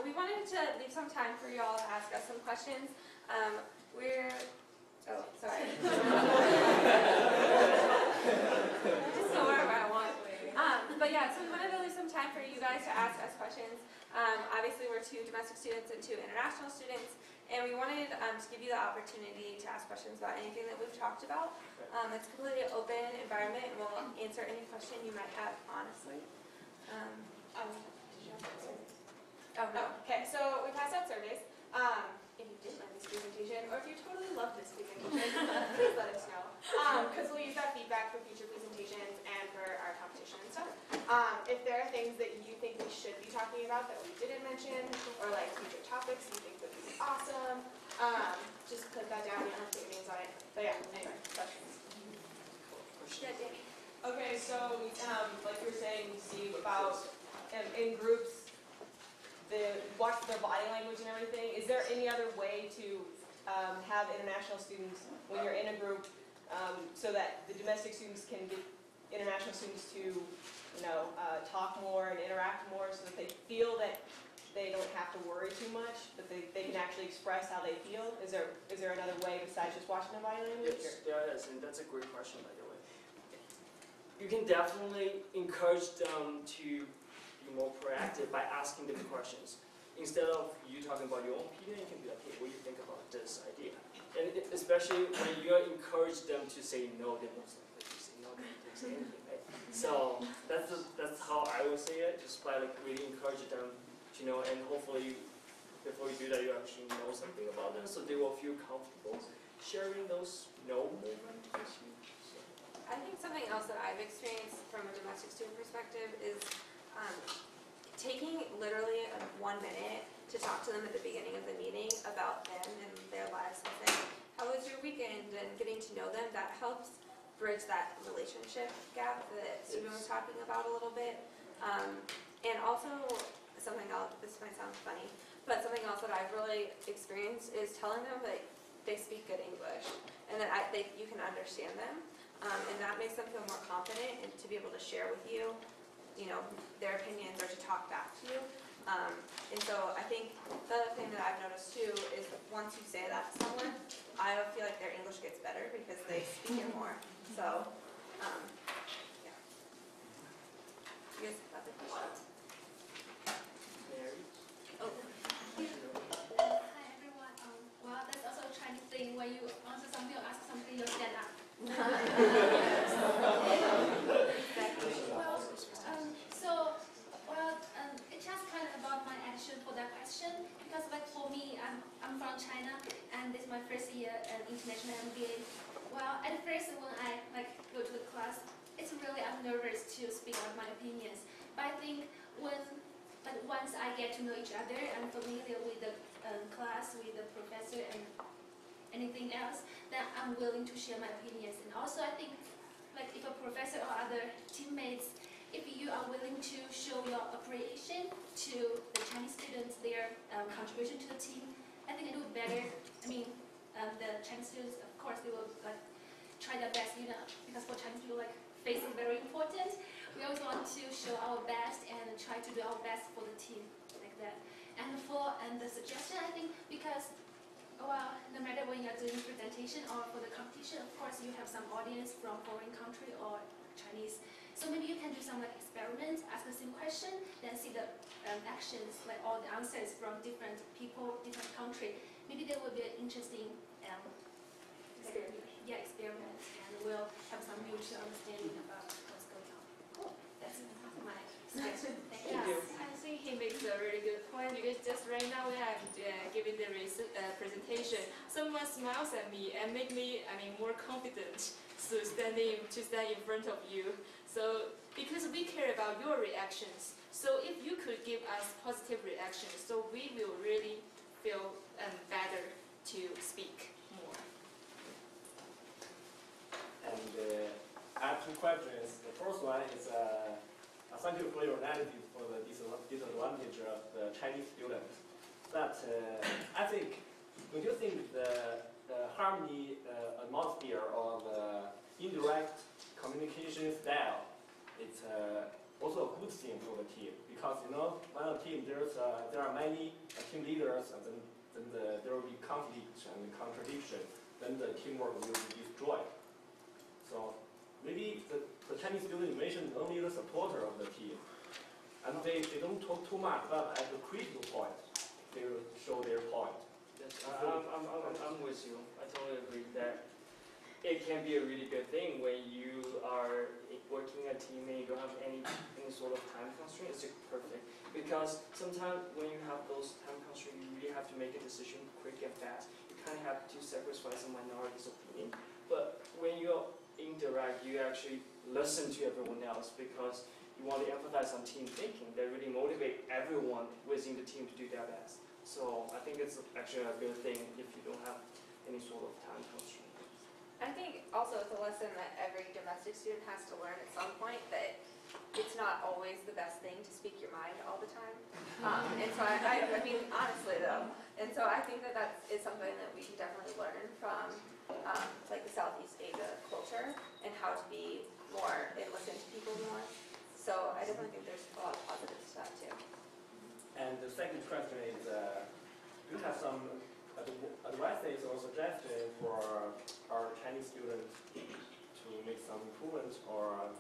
we wanted to leave some time for you all to ask us some questions. Oh, sorry. Just so wherever I want. But yeah, so we wanted to leave some time for you guys to ask us questions. Obviously, we're 2 domestic students and 2 international students, and we wanted to give you the opportunity to ask questions about anything that we've talked about. It's a completely open environment, and we'll answer any question you might have, honestly. Did you have a survey? Oh, no. Okay, so we passed out surveys. If you didn't like this presentation, or if you totally love this presentation, please let us know. Because we'll use that feedback for future presentations and for our competition and stuff. If there are things that you think we should be talking about that we didn't mention, or like future topics you think would be awesome, just put that down. We don't have to put your names on it. But yeah, anyway, questions. Yeah, Danny. Okay, so like you were saying, Steve, about in groups, watch their body language and everything. Is there any other way to have international students when you're in a group so that the domestic students can get international students to, talk more and interact more, so that they feel that they don't have to worry too much, but they can actually express how they feel? Is there another way besides just watching their body language? Yes, there is, and that's a great question, by the way. You can definitely encourage them to be more proactive by asking them questions. Instead of you talking about your own opinion, you can be like, hey, what do you think about this idea? And especially when you encourage them to say no, they most likely to say no, they didn't say anything, right? So that's how I would say it, just by like really encouraging them to know, and hopefully before you do that, you actually know something about them, so they will feel comfortable sharing those no movement with you. So. I think something else that I've experienced from a domestic student perspective is taking literally 1 minute to talk to them at the beginning of the meeting about them and their lives, and saying, how was your weekend, and getting to know them. That helps bridge that relationship gap that Stephen was talking about a little bit. And also, something else, this might sound funny, but something else that I've really experienced is telling them that they speak good English, and that you can understand them. And that makes them feel more confident and to be able to share with you, their opinions, or to talk back to you. And so I think the other thing that I've noticed too is once you say that to someone, I feel like their English gets better because they speak it more. So, yeah. You guys have other questions? Mary? Oh. Hi everyone. Well, that's also a Chinese thing. When you answer something or ask something, you stand up. It's just kind of about my action for that question, because like for me, I'm from China, and this is my first year in international MBA. Well, at first when I go to the class, I'm nervous to speak out my opinions. But I think once I get to know each other and familiar with the class, with the professor and anything else, then I'm willing to share my opinions. And also I think if a professor or other teammates, if you are willing to show your appreciation to the Chinese students, their contribution to the team, I think it would be better. I mean, the Chinese students, of course, they will try their best, because for Chinese people, face is very important. We always want to show our best and try to do our best for the team, like that. And the suggestion, I think, because no matter when you're doing presentation or for the competition, of course you have some audience from foreign country or Chinese. So maybe you can do some experiments, ask the same question, then see the actions, all the answers from different people, different country. Maybe there will be an interesting experiment, and we'll have some mutual understanding about what's going on. Cool. That's my suggestion. Thank you. I think he makes a really good point, because just right now when I'm giving the presentation, someone smiles at me and make me, more confident to stand in front of you. So because we care about your reactions, so if you could give us positive reactions, so we will really feel better to speak more. And I have 2 questions. The first one is, thank you for your analysis for the disadvantage of the Chinese students. But I think, don't you think the harmony atmosphere or the indirect communication style, it's also a good thing for the team, because when a team there are many team leaders, and then there will be conflict and contradiction, then the teamwork will be destroyed. So maybe the Chinese student mentioned only the supporter of the team, and they don't talk too much, but at the critical point, they will show their point. Yes, I'm with you. I totally agree that it can be a really good thing when you are working a team and you don't have any sort of time constraint. It's perfect, because sometimes when you have those time constraints, you really have to make a decision quick and fast. You kind of have to sacrifice a minority's opinion. But when you're indirect, you actually listen to everyone else, because you want to emphasize on team thinking that really motivate everyone within the team to do their best. So I think it's actually a good thing if you don't have any sort of time constraint. I think also it's a lesson that every domestic student has to learn at some point, that it's not always the best thing to speak your mind all the time. And so I mean, honestly though, and so I think that is something that we can definitely learn from like the Southeast Asia culture, and how to be more and listen to people more. So I definitely think there's a lot of positives to that too. And the second question is, do you have some advices or suggestions for our Chinese students to make some improvements, or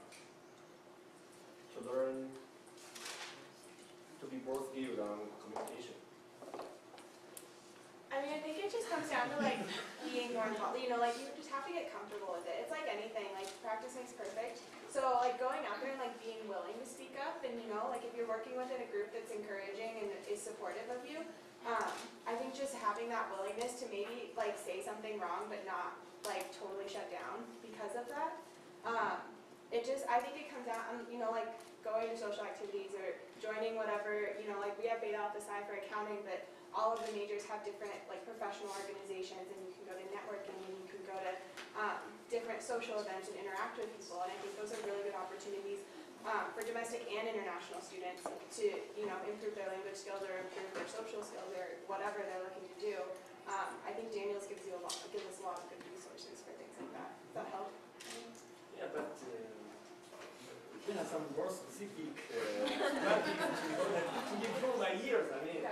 to learn to be more skilled on communication? I mean, I think it just comes down to like being more involved. You know, like you just have to get comfortable with it. It's like anything, like practice makes perfect. So like going out there and like being willing to speak up, and you know, like if you're working within a group that's encouraging and is supportive of you, I think just having that willingness to maybe like say something wrong but not like totally shut down because of that. I think it comes down, you know, like going to social activities or joining whatever, you know, like we have Beta Alpha Psi for accounting, but all of the majors have different like professional organizations, and you can go to networking, and you can go to different social events and interact with people, and I think those are really good opportunities for domestic and international students to, you know, improve their language skills or improve their social skills or whatever they're looking to do. I think Daniels gives us a lot of good resources for things like that. Does that help? Yeah, but we have some more specific strategies to improve my ears. I mean,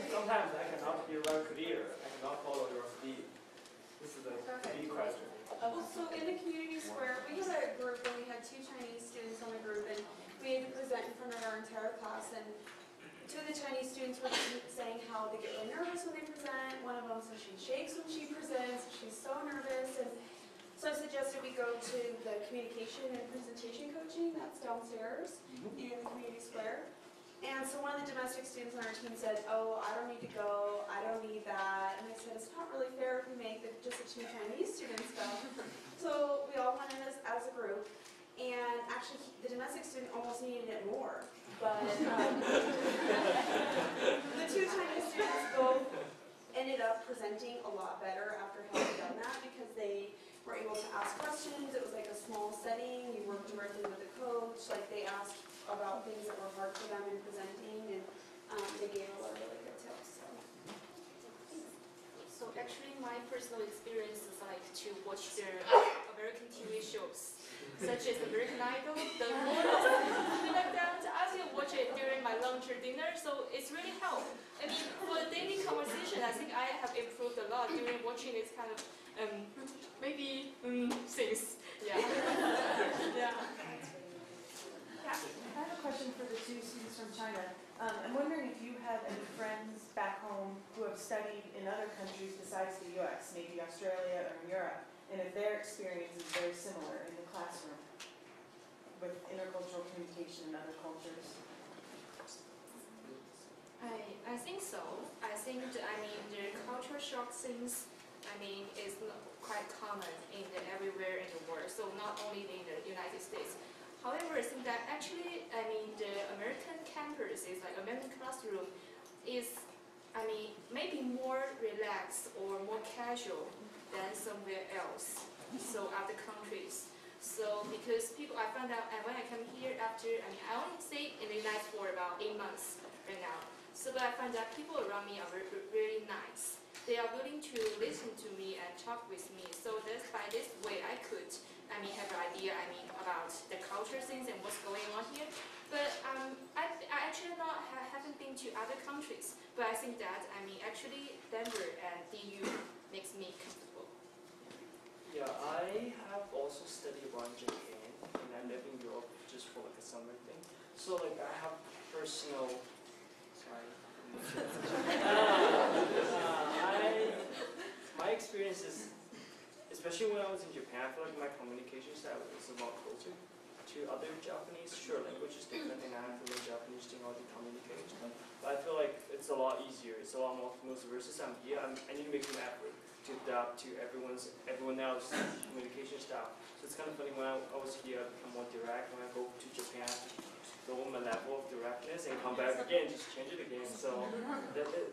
sometimes I cannot hear very clear. I cannot follow your speed. This is a big question. Well, so in the community square, we had a group and we had 2 Chinese students on the group, and we had to present in front of our entire class, and 2 of the Chinese students were saying how they get really nervous when they present. One of them says she shakes when she presents, she's so nervous, and so I suggested we go to the communication and presentation coaching that's downstairs in the community square. And so one of the domestic students on our team said, oh, I don't need to go, I don't need that. And I said, it's not really fair if we make just the 2 Chinese students go. So we all went in as a group, and actually the domestic student almost needed it more. But the 2 Chinese students both ended up presenting a lot better after having done that, because they were able to ask questions. It was like a small setting, you worked directly with the coach, like they asked about things that were hard for them in presenting, and they gave a lot of really good tips. So actually my personal experience is like to watch their American TV shows, such as American Idol, The Voice, something like that. I still watch it during my lunch or dinner, so it's really helped. I mean, for the daily conversation, I think I have improved a lot during watching this kind of maybe things. Yeah. Yeah. Yeah, I have a question for the 2 students from China. I'm wondering if you have any friends back home who have studied in other countries besides the U.S., maybe Australia or Europe, and if their experience is very similar in the classroom with intercultural communication in other cultures. I think so. I think, the culture shock things, is quite common everywhere in the world, so not only in the United States. However, I think that actually, the American campus is like American classroom is, maybe more relaxed or more casual than somewhere else, so other countries. So because I found out, and when I come here after, I only stay in the United States for about 8 months right now. So but I find that people around me are really nice. They are willing to listen to me and talk with me. So by this way, I could have an idea, about the culture things and what's going on here. But I actually haven't been to other countries, but I think that, actually Denver and DU makes me comfortable. Yeah, I have also studied around Japan, and I live in Europe just for like a summer thing. So like I have personal, sorry. My experience is, especially when I was in Japan, I feel like my communication style is a lot closer to other Japanese. Sure, language is different, and I have to learn Japanese in order to communicate. But I feel like it's a lot easier. It's a lot more smooth versus I'm here. I need to make an effort to adapt to everyone else's communication style. So it's kind of funny when I was here, I become more direct. When I go to Japan, lower my level of directness and come back again, just change it again. So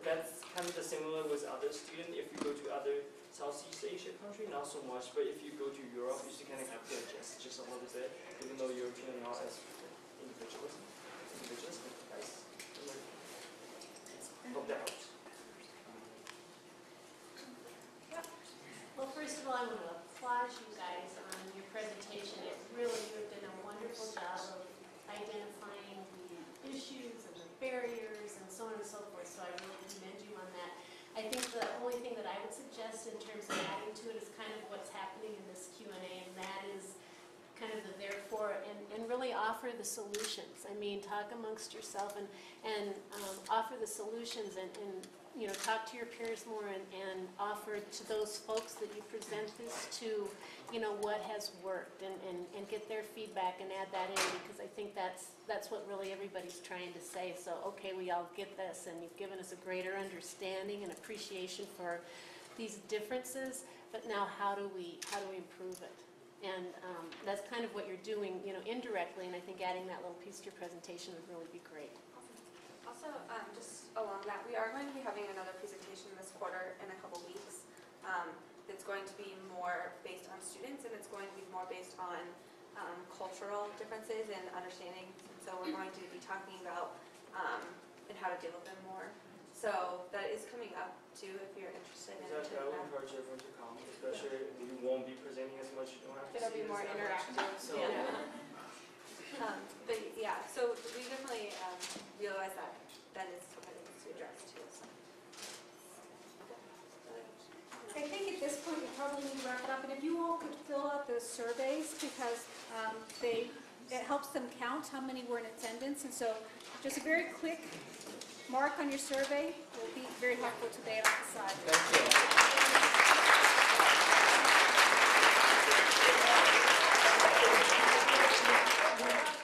that's kind of the similar with other students. If you go to other Southeast Asia country, not so much. But if you go to Europe, you still kind of have to adjust just a little bit, even though Europeans are not as individualistic. Guys, hope that helps. Well, first of all, I want to applaud you guys on your presentation. You've done a wonderful job of identifying the issues and the barriers and so on and so forth, so I really commend you on that. I think the only thing that I would suggest in terms of adding to it is kind of what's happening in this Q&A, and that is kind of the therefore, and really offer the solutions. Talk amongst yourself and offer the solutions and talk to your peers more and offer to those folks that you present this to, what has worked and get their feedback and add that in, because I think that's what really everybody's trying to say. So, okay, we all get this, and you've given us a greater understanding and appreciation for these differences, but now how do we improve it? And that's kind of what you're doing, indirectly, and I think adding that little piece to your presentation would really be great. Also, just along that, we are going to be having another presentation this quarter in a couple weeks. It's going to be more based on students, and it's going to be more based on cultural differences and understanding. So we're going to be talking about and how to deal with them more. So that is coming up too, if you're interested in Exactly, I would that. encourage everyone to come, especially if you won't be presenting as much. You don't have to It'll see be this more that much. interactive. So, But yeah, so we definitely realize that is something that needs to be addressed too. So. I think at this point we probably need to wrap it up, and if you all could fill out the surveys, because it helps them count how many were in attendance, and so just a very quick mark on your survey will be very helpful today on the side. Thank you.